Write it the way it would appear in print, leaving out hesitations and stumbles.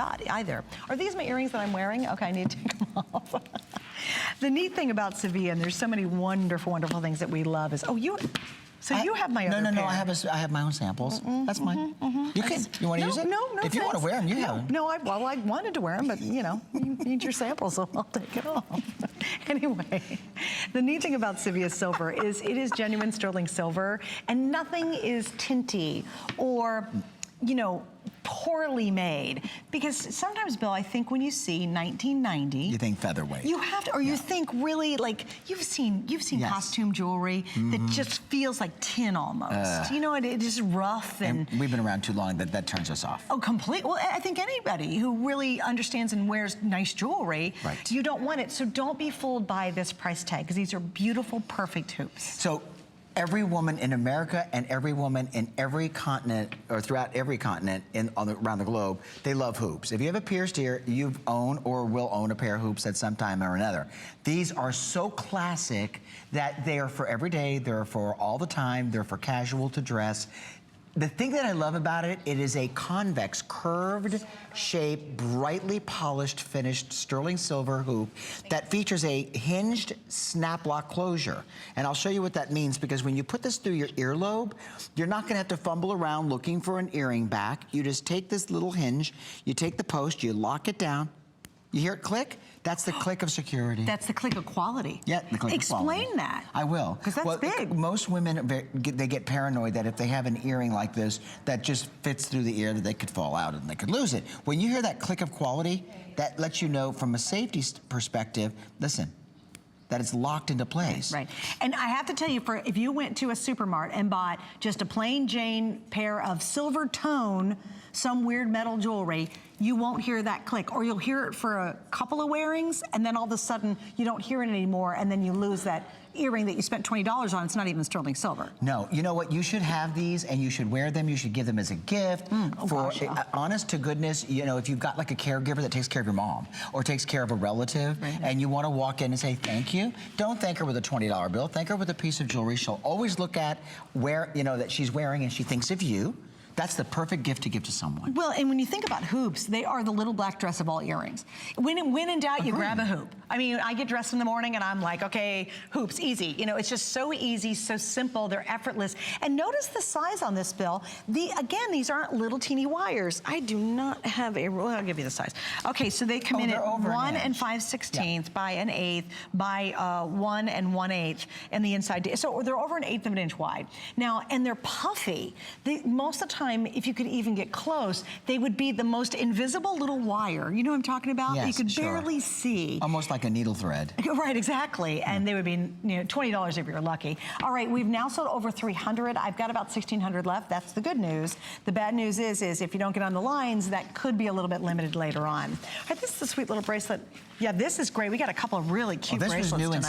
either. Are these my earrings that I'm wearing? Okay, I need to take them off. The neat thing about Sevilla, and there's so many wonderful, wonderful things that we love, is, you have my other pair. No, I have my own samples. That's mine. You want to use it? No, if you want to wear them, you have them. No, I wanted to wear them, but you need your samples, so I'll take it off. Anyway, the neat thing about Sevilla silver is it is genuine sterling silver, and nothing is tinty or, poorly made. Because sometimes, Bill, I think when you see 1990, you think featherweight. You have to, or you think really like you've seen costume jewelry that just feels like tin almost. It is rough and we've been around too long that turns us off. Oh, complete. Well, I think anybody who really understands and wears nice jewelry, you don't want it. So don't be fooled by this price tag, because these are beautiful, perfect hoops. So every woman in America and every woman in every continent, or throughout every continent around the globe, they love hoops. If you have a pierced ear, you own or will own a pair of hoops at some time or another. These are so classic that they are for every day, they're for all the time, they're for casual to dress. The thing that I love about it, it is a convex, curved shape, brightly polished, finished sterling silver hoop that features a hinged snap lock closure. And I'll show you what that means, because when you put this through your earlobe, you're not gonna have to fumble around looking for an earring back. You just take this little hinge, you take the post, you lock it down. You hear it click? That's the click of security. That's the click of quality. Yeah, the click of quality. Explain that. I will. Because that's big. Most women, they get paranoid that if they have an earring like this that just fits through the ear, that they could fall out and they could lose it. When you hear that click of quality, that lets you know from a safety perspective, listen, that it's locked into place. Right. And I have to tell you, if you went to a supermart and bought just a plain Jane pair of silver tone, some weird metal jewelry, you won't hear that click, or you'll hear it for a couple of wearings, and then all of a sudden you don't hear it anymore, and then you lose that earring that you spent $20 on. It's not even sterling silver. No, you know what? You should have these, and you should wear them. You should give them as a gift. Honest to goodness, if you've got like a caregiver that takes care of your mom or takes care of a relative, and you want to walk in and say thank you, don't thank her with a $20 bill. Thank her with a piece of jewelry. She'll always look at that she's wearing, and she thinks of you. That's the perfect gift to give to someone. Well, and when you think about hoops, they are the little black dress of all earrings. When in doubt, you grab a hoop. I mean, I get dressed in the morning and I'm like, okay, hoops, easy. It's just so easy, so simple, they're effortless. And notice the size on this, Bill. Again, these aren't little teeny wires. I do not have a rule. I'll give you the size. Okay, so they come in at 1 5/16 by 1/8 by 1 1/8 and the inside. So they're over 1/8 of an inch wide. Now, and they're puffy. Most of the time, if you could even get close, they would be the most invisible little wire. You know what I'm talking about? Yes, you could barely see. Almost like a needle thread. Right, exactly. And they would be $20 if you're lucky. All right, we've now sold over 300. I've got about 1,600 left. That's the good news. The bad news is if you don't get on the lines, that could be a little bit limited later on. All right, this is a sweet little bracelet. Yeah, this is great. We got a couple of really cute bracelets tonight.